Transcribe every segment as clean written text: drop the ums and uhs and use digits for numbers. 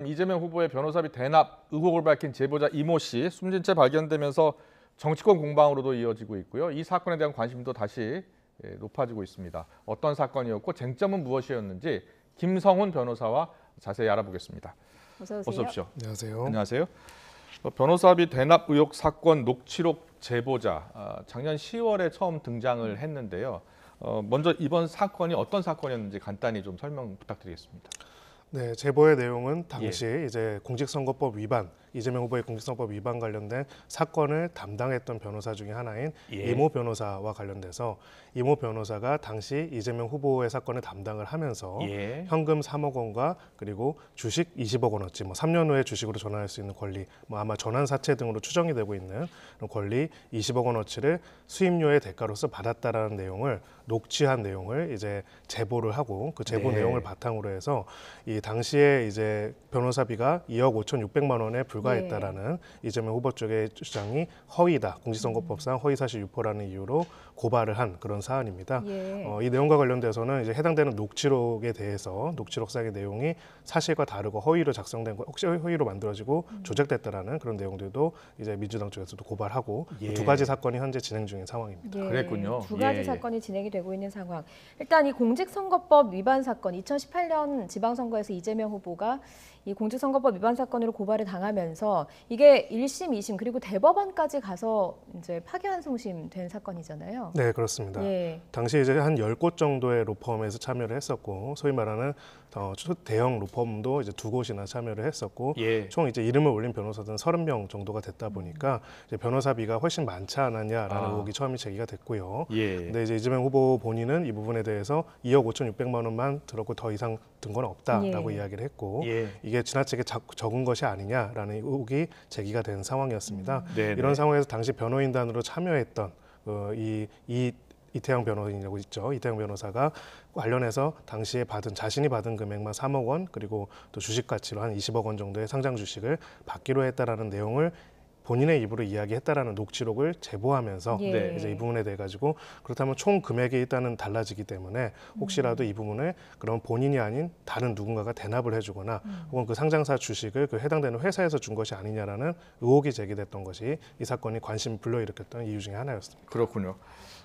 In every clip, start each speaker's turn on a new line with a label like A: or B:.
A: 이재명 후보의 변호사비 대납 의혹을 밝힌 제보자 이모 씨 숨진 채 발견되면서 정치권 공방으로도 이어지고 있고요. 이 사건에 대한 관심도 다시 높아지고 있습니다. 어떤 사건이었고 쟁점은 무엇이었는지 김성훈 변호사와 자세히 알아보겠습니다.
B: 어서
A: 어서 오십시오.
C: 안녕하세요.
A: 안녕하세요. 변호사비 대납 의혹 사건 녹취록 제보자 작년 10월에 처음 등장을 했는데요. 먼저 이번 사건이 어떤 사건이었는지 간단히 좀 설명 부탁드리겠습니다.
C: 네, 제보의 내용은 당시 이제 공직선거법 위반, 이재명 후보의 공직선거법 위반 관련된 사건을 담당했던 변호사 중에 하나인 이모 변호사와 관련돼서 이모 변호사가 당시 이재명 후보의 사건을 담당을 하면서 현금 3억 원과 그리고 주식 20억 원어치, 3년 후에 주식으로 전환할 수 있는 권리, 아마 전환 사채 등으로 추정이 되고 있는 그런 권리 20억 원어치를 수임료의 대가로서 받았다라는 내용을 녹취한 내용을 이제 제보를 하고 그 제보 내용을 바탕으로 해서 이 당시에 이제 변호사비가 2억 5,600만 원에 불과했다라는 이재명 후보 쪽의 주장이 허위다, 공직선거법상 허위사실 유포라는 이유로 고발을 한 그런 사안입니다. 이 내용과 관련돼서는 이제 해당되는 녹취록에 대해서 녹취록상의 내용이 사실과 다르고 허위로 작성된 거, 혹시 허위로 만들어지고 조작됐다라는 그런 내용들도 이제 민주당 쪽에서도 고발하고 두 가지 사건이 현재 진행 중인 상황입니다.
A: 그랬군요.
B: 두 가지 사건이 진행이 되고 있는 상황. 일단 이 공직선거법 위반 사건, 2018년 지방선거에서 이재명 후보가 이 공직선거법 위반 사건으로 고발을 당하면서 이게 1심, 2심 그리고 대법원까지 가서 이제 파기환송심 된 사건이잖아요.
C: 네, 그렇습니다. 당시 이제 한 10곳 정도의 로펌에서 참여를 했었고, 소위 말하는 대형 로펌도 이제 2곳이나 참여를 했었고, 총 이제 이름을 올린 변호사들은 30명 정도가 됐다 보니까 이제 변호사비가 훨씬 많지 않았냐라는 의혹이 처음에 제기가 됐고요. 근데 이제 이재명 후보 본인은 이 부분에 대해서 2억 5,600만 원만 들었고 더 이상 든 건 없다라고 이야기를 했고, 이게 지나치게 적은 것이 아니냐라는 의혹이 제기가 된 상황이었습니다. 이런 상황에서 당시 변호인단으로 참여했던 이태영 변호인이라고 있죠. 이태영 변호사가 관련해서 당시에 자신이 받은 금액만 3억 원 그리고 또 주식 가치로 한 20억 원 정도의 상장 주식을 받기로 했다라는 내용을 본인의 입으로 이야기했다라는 녹취록을 제보하면서 이제 이 부분에 대해 가지고 그렇다면 총 금액이 일단은 달라지기 때문에 혹시라도 이 부분을 그럼 본인이 아닌 다른 누군가가 대납을 해주거나 혹은 그 상장사 주식을 그 해당되는 회사에서 준 것이 아니냐라는 의혹이 제기됐던 것이 이 사건이 관심을 불러일으켰던 이유 중에 하나였습니다.
A: 그렇군요.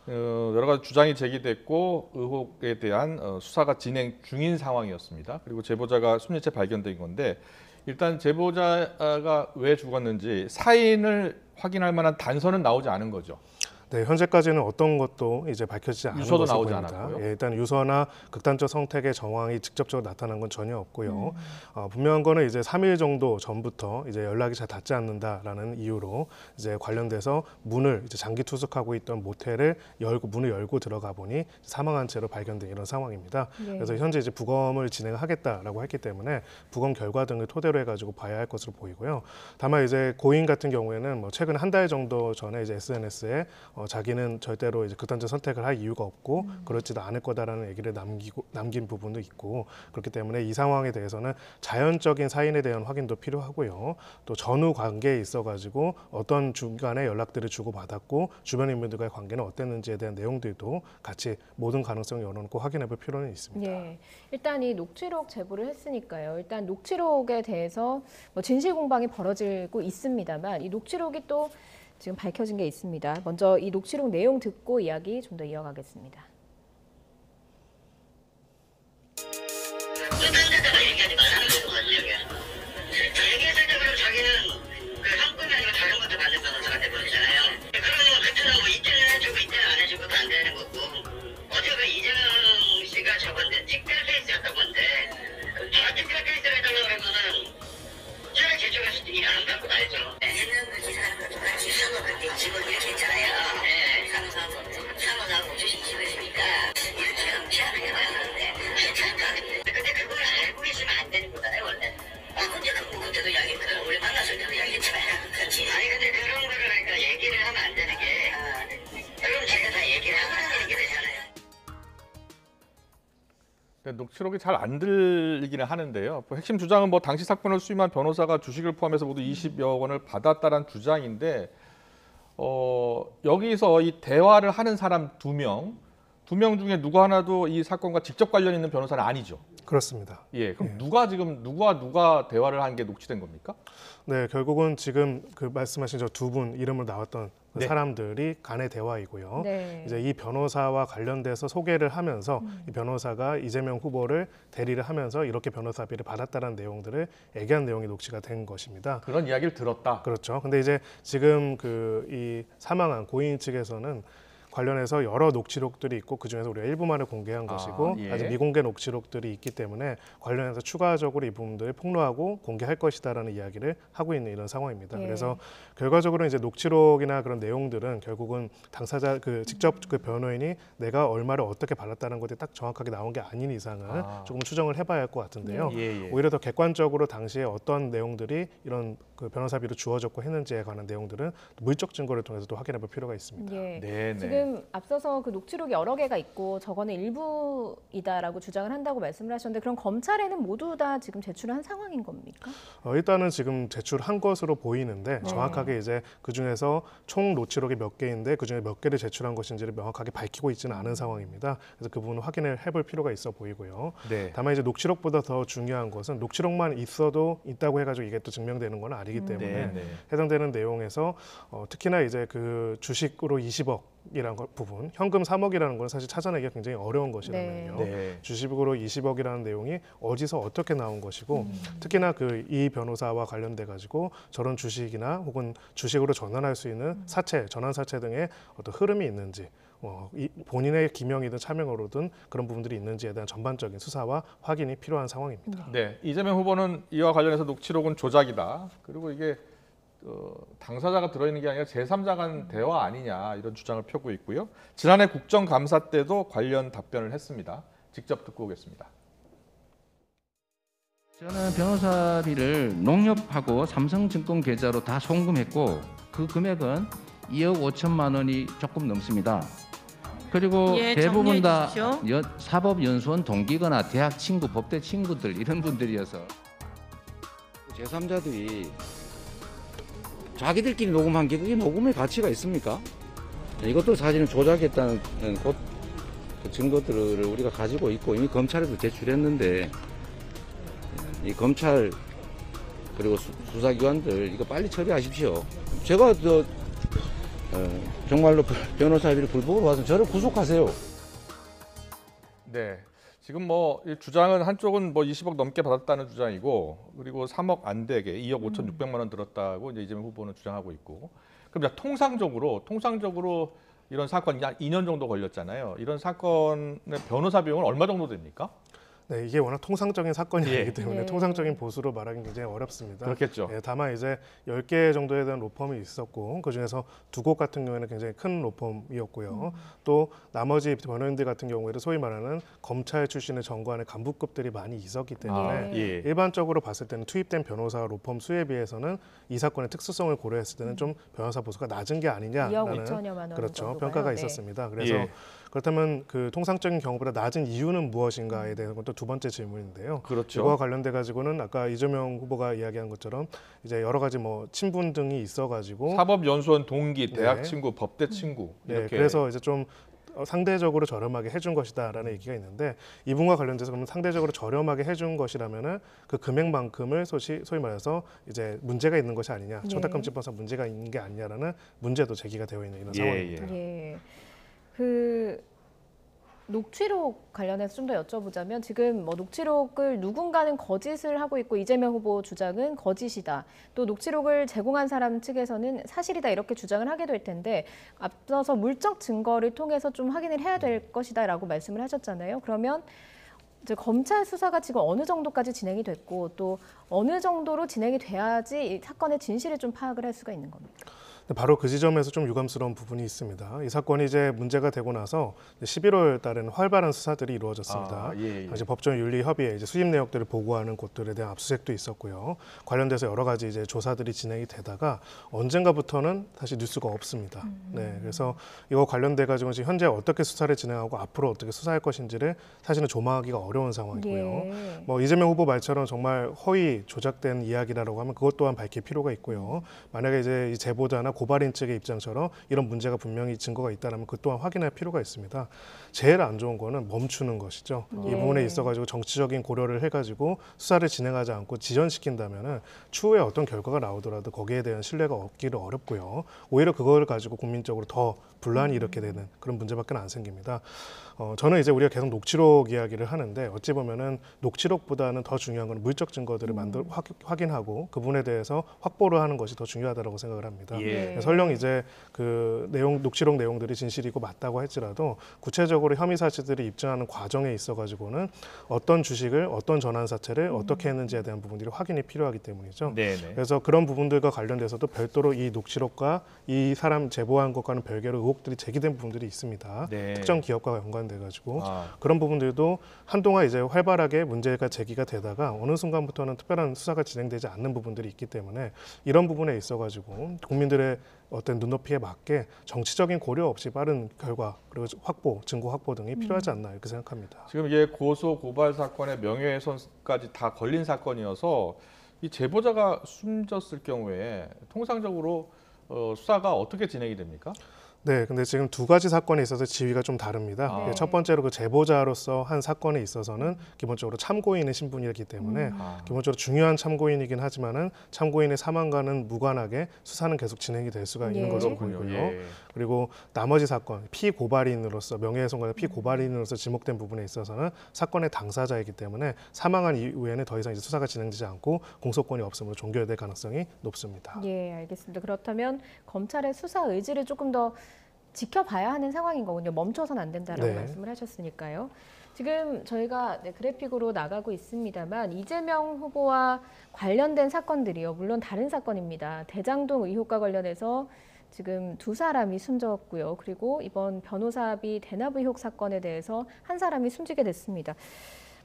A: 여러 가지 주장이 제기됐고 의혹에 대한 수사가 진행 중인 상황이었습니다. 그리고 제보자가 숨진 채 발견된 건데 일단 제보자가 왜 죽었는지 사인을 확인할 만한 단서는 나오지 않은 거죠.
C: 네, 현재까지는 어떤 것도 이제 밝혀지지 않은
A: 유서도
C: 것으로
A: 나오지
C: 보입니다.
A: 않았고요.
C: 일단 유서나 극단적 선택의 정황이 직접적으로 나타난 건 전혀 없고요. 분명한 거는 이제 3일 정도 전부터 이제 연락이 잘 닿지 않는다라는 이유로 이제 관련돼서 문을 이제 장기 투숙하고 있던 모텔을 문을 열고 들어가 보니 사망한 채로 발견된 이런 상황입니다. 그래서 현재 이제 부검을 진행하겠다라고 했기 때문에 부검 결과 등을 토대로 해가지고 봐야 할 것으로 보이고요. 다만 이제 고인 같은 경우에는 최근 한 달 정도 전에 이제 SNS에 자기는 절대로 이제 극단적 선택을 할 이유가 없고 그렇지도 않을 거다라는 얘기를 남긴 부분도 있고, 그렇기 때문에 이 상황에 대해서는 자연적인 사인에 대한 확인도 필요하고요. 또 전후 관계에 있어가지고 어떤 중간에 연락들을 주고받았고 주변 인물들과의 관계는 어땠는지에 대한 내용들도 같이 모든 가능성을 열어놓고 확인해볼 필요는 있습니다.
B: 일단 이 녹취록 제보를 했으니까요. 일단 녹취록에 대해서 진실 공방이 벌어지고 있습니다만 이 녹취록이 또 지금 밝혀진 게 있습니다. 먼저 이 녹취록 내용 듣고 이야기 좀 더 이어가겠습니다.
D: 수단자가 얘기하지 말라는 거거든요. 자기들적으로 자기는 그 한뿐이 아니고 다른 것도 받는 변호사가 돼버리잖아요. 그러면 그때는 뭐 이때는 해주고 이때는 안 해주고도 안 되는 거고, 어차피 이재명 씨가 저건데 특별 케이스였던 건데 제가 특별 케이스를 해달라고 그러면은 제가 제쪽에서 일 안 받고 말죠. 있는 그 기사는 같이 상호받기 직원 이렇게 있잖아요. 상호사하고 주식 집에서니까 이렇게 피하는 게 많았는데 근데 그걸 알고 있으면 안 되는 거잖아요, 원래. 그때도 이야기했거든. 우리 만났을 때도 이야기했잖아요. 그렇지. 아니, 근데 그런 거를 그러니까 얘기를 하면 안 되는 게, 그럼 제가 다 얘기를 하고 있는 게 되잖아요.
A: 녹취록이 잘 안 들리기는 하는데요. 핵심 주장은 당시 사건을 수임한 변호사가 주식을 포함해서 모두 20여 원을 받았다는 주장인데 여기서 이 대화를 하는 사람 두 명 중에 누구 하나도 이 사건과 직접 관련 있는 변호사는 아니죠.
C: 그렇습니다.
A: 예, 그럼 누가 대화를 한 게 녹취된 겁니까?
C: 네, 결국은 지금 그 말씀하신 저 두 분 이름으로 나왔던 그
A: 네.
C: 사람들이 간의 대화이고요.
B: 네.
C: 이제 이 변호사와 관련돼서 소개를 하면서 이 변호사가 이재명 후보를 대리를 하면서 이렇게 변호사비를 받았다는 내용들을 얘기한 내용이 녹취가 된 것입니다.
A: 그런 이야기를 들었다.
C: 그렇죠. 근데 이제 지금 이 사망한 고인 측에서는 관련해서 여러 녹취록들이 있고 그중에서 우리가 일부만을 공개한 것이고
A: 예.
C: 아직 미공개 녹취록들이 있기 때문에 관련해서 추가적으로 이 부분들을 폭로하고 공개할 것이다라는 이야기를 하고 있는 이런 상황입니다.
B: 예.
C: 그래서 결과적으로 이제 녹취록이나 그런 내용들은 결국은 당사자 직접 그 변호인이 내가 얼마를 어떻게 받았다는 것이 딱 정확하게 나온 게 아닌 이상은 조금 추정을 해봐야 할 것 같은데요.
A: 예.
C: 오히려 더 객관적으로 당시에 어떤 내용들이 이런 그 변호사비로 주어졌고 했는지에 관한 내용들은 물적 증거를 통해서 또 확인해 볼 필요가 있습니다.
B: 예.
A: 네.
B: 지금 앞서서 그 녹취록이 여러 개가 있고 저거는 일부이다라고 주장을 한다고 말씀을 하셨는데 그럼 검찰에는 모두 다 지금 제출한 상황인 겁니까?
C: 일단은 지금 제출한 것으로 보이는데
B: 네.
C: 정확하게 이제 그 중에서 총 녹취록이 몇 개인데 그 중에 몇 개를 제출한 것인지를 명확하게 밝히고 있지는 않은 상황입니다. 그래서 그 부분을 확인을 해볼 필요가 있어 보이고요.
A: 네.
C: 다만 이제 녹취록보다 더 중요한 것은 녹취록만 있다고 해가지고 이게 또 증명되는 건 아니기 때문에
A: 네.
C: 해당되는 내용에서 특히나 이제 그 주식으로 20억이라는 부분, 현금 3억이라는 건 사실 찾아내기가 굉장히 어려운 것이라면요.
A: 네.
C: 주식으로 20억이라는 내용이 어디서 어떻게 나온 것이고 특히나 이 변호사와 관련돼 가지고 저런 주식이나 혹은 주식으로 전환할 수 있는 사채, 전환 사채 등의 어떤 흐름이 있는지 본인의 기명이든 차명으로든 그런 부분들이 있는지에 대한 전반적인 수사와 확인이 필요한 상황입니다.
A: 네. 이재명 후보는 이와 관련해서 녹취록은 조작이다. 그리고 이게 당사자가 들어있는 게 아니라 제3자 간 대화 아니냐 이런 주장을 펴고 있고요. 지난해 국정감사 때도 관련 답변을 했습니다. 직접 듣고 오겠습니다.
E: 저는 변호사비를 농협하고 삼성증권 계좌로 다 송금했고 그 금액은 2억 5천만 원이 조금 넘습니다. 그리고
F: 예,
E: 대부분 다
F: 정리해
E: 사법연수원 동기거나 대학 친구, 법대 친구들 이런 분들이어서
G: 제3자들이 자기들끼리 녹음한 게 그게 녹음의 가치가 있습니까? 이것도 사실은 조작했다는 그 증거들을 우리가 가지고 있고 이미 검찰에도 제출했는데 이 검찰 그리고 수사기관들 이거 빨리 처리하십시오. 제가 정말로 변호사비를 불법으로 받으면 저를 구속하세요.
A: 네. 지금 이 주장은 한쪽은 20억 넘게 받았다는 주장이고 그리고 3억 안 되게 2억 5,600만 원 들었다고 이제 이재명 후보는 주장하고 있고 그럼 통상적으로 이런 사건이 한 2년 정도 걸렸잖아요. 이런 사건의 변호사 비용은 얼마 정도 됩니까?
C: 네, 이게 워낙 통상적인 사건이
A: 예.
C: 아니기 때문에
B: 예.
C: 통상적인 보수로 말하기 굉장히 어렵습니다.
A: 그렇겠죠.
C: 네, 다만 이제 10개 정도에 대한 로펌이 있었고 그중에서 2곳 같은 경우에는 굉장히 큰 로펌이었고요. 또 나머지 변호인들 같은 경우에는 소위 말하는 검찰 출신의 정관의 간부급들이 많이 있었기 때문에
A: 예.
C: 일반적으로 봤을 때는 투입된 변호사 로펌 수에 비해서는 이 사건의 특수성을 고려했을 때는 좀 변호사 보수가 낮은 게
B: 2억
C: 아니냐라는
B: 5천여만 원
C: 그렇죠.
B: 정도가요?
C: 평가가
B: 네.
C: 있었습니다. 그래서
A: 예.
C: 그렇다면 그 통상적인 경우보다 낮은 이유는 무엇인가에 대한 건 또 두 번째 질문인데요.
A: 그렇죠.
C: 이거와 관련돼 가지고는 아까 이재명 후보가 이야기한 것처럼 이제 여러 가지 친분 등이 있어가지고
A: 사법연수원 동기, 대학
C: 네.
A: 친구, 법대 친구
C: 네,
A: 이렇게
C: 그래서 이제 좀 상대적으로 저렴하게 해준 것이다라는 얘기가 있는데 이 부분과 관련돼서 그러면 상대적으로 저렴하게 해준 것이라면은 그 금액만큼을 소위 말해서 이제 문제가 있는 것이 아니냐,
B: 네.
C: 청탁금지법상 문제가 있는 게 아니냐라는 문제도 제기가 되어 있는 이런 상황입니다.
B: 예. 그 녹취록 관련해서 좀 더 여쭤보자면 지금 녹취록을 누군가는 거짓을 하고 있고 이재명 후보 주장은 거짓이다. 또 녹취록을 제공한 사람 측에서는 사실이다 이렇게 주장을 하게 될 텐데 앞서서 물적 증거를 통해서 좀 확인을 해야 될 것이다라고 말씀을 하셨잖아요. 그러면 이제 검찰 수사가 지금 어느 정도까지 진행이 됐고 또 어느 정도로 진행이 돼야지 이 사건의 진실을 좀 파악을 할 수가 있는 겁니다.
C: 바로 그 지점에서 좀 유감스러운 부분이 있습니다. 이 사건이 이제 문제가 되고 나서 11월 달에는 활발한 수사들이 이루어졌습니다. 당시 법정 윤리 협의회 이제 수집 내역들을 보고하는 곳들에 대한 압수수색도 있었고요. 관련돼서 여러 가지 이제 조사들이 진행이 되다가 언젠가부터는 사실 뉴스가 없습니다. 네, 그래서 이거 관련돼 가지고 지금 현재 어떻게 수사를 진행하고 앞으로 어떻게 수사할 것인지를 사실은 조망하기가 어려운 상황이고요.
B: 예.
C: 이재명 후보 말처럼 정말 허위 조작된 이야기라고 하면 그것 또한 밝힐 필요가 있고요. 만약에 이제 이 제보자나 고발인 측의 입장처럼 이런 문제가 분명히 증거가 있다면 그 또한 확인할 필요가 있습니다. 제일 안 좋은 거는 멈추는 것이죠. 이 부분에 있어가지고 정치적인 고려를 해가지고 수사를 진행하지 않고 지연시킨다면은 추후에 어떤 결과가 나오더라도 거기에 대한 신뢰가 얻기를 어렵고요. 오히려 그걸 가지고 국민적으로 더 분란이 일으게 되는 그런 문제밖에 안 생깁니다. 저는 이제 우리가 계속 녹취록 이야기를 하는데 어찌 보면은 녹취록보다는 더 중요한 건 물적 증거들을 확인하고 그 부분에 대해서 확보를 하는 것이 더 중요하다고 생각을 합니다. 설령 이제 그 녹취록 내용들이 진실이고 맞다고 할지라도 구체적으로 혐의 사실들을 입증하는 과정에 있어가지고는 어떤 주식을 어떤 전환사채를 어떻게 했는지에 대한 부분들이 확인이 필요하기 때문이죠. 그래서 그런 부분들과 관련돼서도 별도로 이 녹취록과 이 사람 제보한 것과는 별개로 의혹들이 제기된 부분들이 있습니다. 특정 기업과 연관돼가지고 그런 부분들도 한동안 이제 활발하게 문제가 제기가 되다가 어느 순간부터는 특별한 수사가 진행되지 않는 부분들이 있기 때문에 이런 부분에 있어가지고 국민들의 어떤 눈높이에 맞게 정치적인 고려 없이 빠른 결과 그리고 확보, 증거 확보 등이 필요하지 않나 이렇게 생각합니다.
A: 지금 이게 고소 고발 사건의 명예훼손까지 다 걸린 사건이어서 이 제보자가 숨졌을 경우에 통상적으로 수사가 어떻게 진행이 됩니까?
C: 네, 근데 지금 두 가지 사건에 있어서 지위가 좀 다릅니다. 첫 번째로 그 제보자로서 한 사건에 있어서는 기본적으로 참고인의 신분이기 때문에 기본적으로 중요한 참고인이긴 하지만은 참고인의 사망과는 무관하게 수사는 계속 진행이 될 수가 있는 것으로 보이고요. 그리고 나머지 사건, 피고발인으로서 명예훼손과 피고발인으로서 지목된 부분에 있어서는 사건의 당사자이기 때문에 사망한 이후에는 더 이상 이제 수사가 진행되지 않고 공소권이 없으므로 종결될 가능성이 높습니다.
B: 예, 알겠습니다. 그렇다면 검찰의 수사 의지를 조금 더 지켜봐야 하는 상황인 거군요. 멈춰서는 안 된다라고 말씀을 하셨으니까요. 지금 저희가 그래픽으로 나가고 있습니다만 이재명 후보와 관련된 사건들이요. 물론 다른 사건입니다. 대장동 의혹과 관련해서 지금 두 사람이 숨졌고요. 그리고 이번 변호사비 대납 의혹 사건에 대해서 한 사람이 숨지게 됐습니다.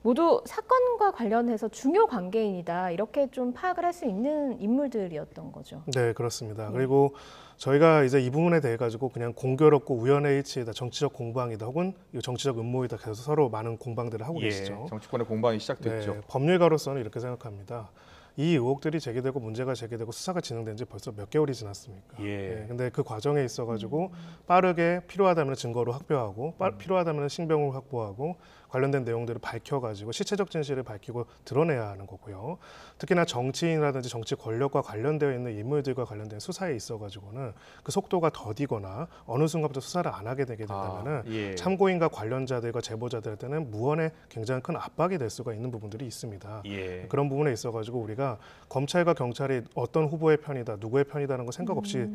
B: 모두 사건과 관련해서 중요 관계인이다. 이렇게 좀 파악을 할 수 있는 인물들이었던 거죠.
C: 네, 그렇습니다. 그리고 저희가 이제 이 부분에 대해 가지고 그냥 공교롭고 우연의 일치이다, 정치적 공방이다, 혹은 정치적 음모이다 계속 서로 많은 공방들을 하고 계시죠.
A: 정치권의 공방이 시작됐죠.
C: 네, 법률가로서는 이렇게 생각합니다. 이 의혹들이 제기되고 문제가 제기되고 수사가 진행된 지 벌써 몇 개월이 지났습니까? 근데 그 과정에 있어가지고 빠르게 필요하다면 증거로 확보하고 필요하다면 신병을 확보하고 관련된 내용들을 밝혀가지고 실체적 진실을 밝히고 드러내야 하는 거고요. 특히나 정치인이라든지 정치 권력과 관련되어 있는 인물들과 관련된 수사에 있어가지고는 그 속도가 더디거나 어느 순간부터 수사를 안 하게 되게 된다면은 참고인과 관련자들과 제보자들한테는 무언의 굉장히 큰 압박이 될 수가 있는 부분들이 있습니다. 그런 부분에 있어가지고 우리가 검찰과 경찰이 어떤 후보의 편이다, 누구의 편이다는 거 생각 없이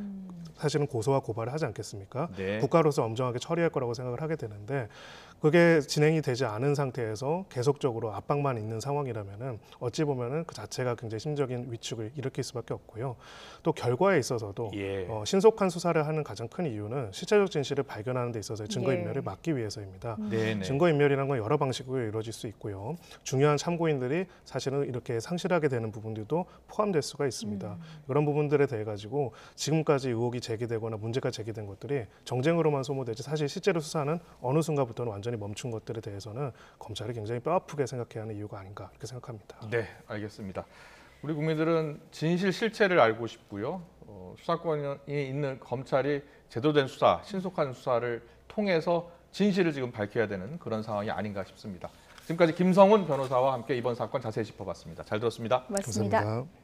C: 사실은 고소와 고발을 하지 않겠습니까? 국가로서 엄정하게 처리할 거라고 생각을 하게 되는데 그게 진행이 되지 않은 상태에서 계속적으로 압박만 있는 상황이라면은 어찌 보면은 그 자체가 굉장히 심적인 위축을 일으킬 수밖에 없고요. 또 결과에 있어서도 신속한 수사를 하는 가장 큰 이유는 실체적 진실을 발견하는 데 있어서 증거인멸을 막기 위해서입니다. 증거인멸이라는 건 여러 방식으로 이루어질 수 있고요. 중요한 참고인들이 사실은 이렇게 상실하게 되는 부분들도 포함될 수가 있습니다. 그런 부분들에 대해 가지고 지금까지 의혹이 제기되거나 문제가 제기된 것들이 정쟁으로만 소모되지 사실 실제로 수사는 어느 순간부터는 완전히 멈춘 것들에 대해서는 검찰이 굉장히 뼈아프게 생각해야 하는 이유가 아닌가 이렇게 생각합니다.
A: 네, 알겠습니다. 우리 국민들은 진실 실체를 알고 싶고요. 수사권이 있는 검찰이 제대로 된 수사, 신속한 수사를 통해서 진실을 지금 밝혀야 되는 그런 상황이 아닌가 싶습니다. 지금까지 김성훈 변호사와 함께 이번 사건 자세히 짚어봤습니다. 잘 들었습니다.
B: 고맙습니다.
C: 감사합니다.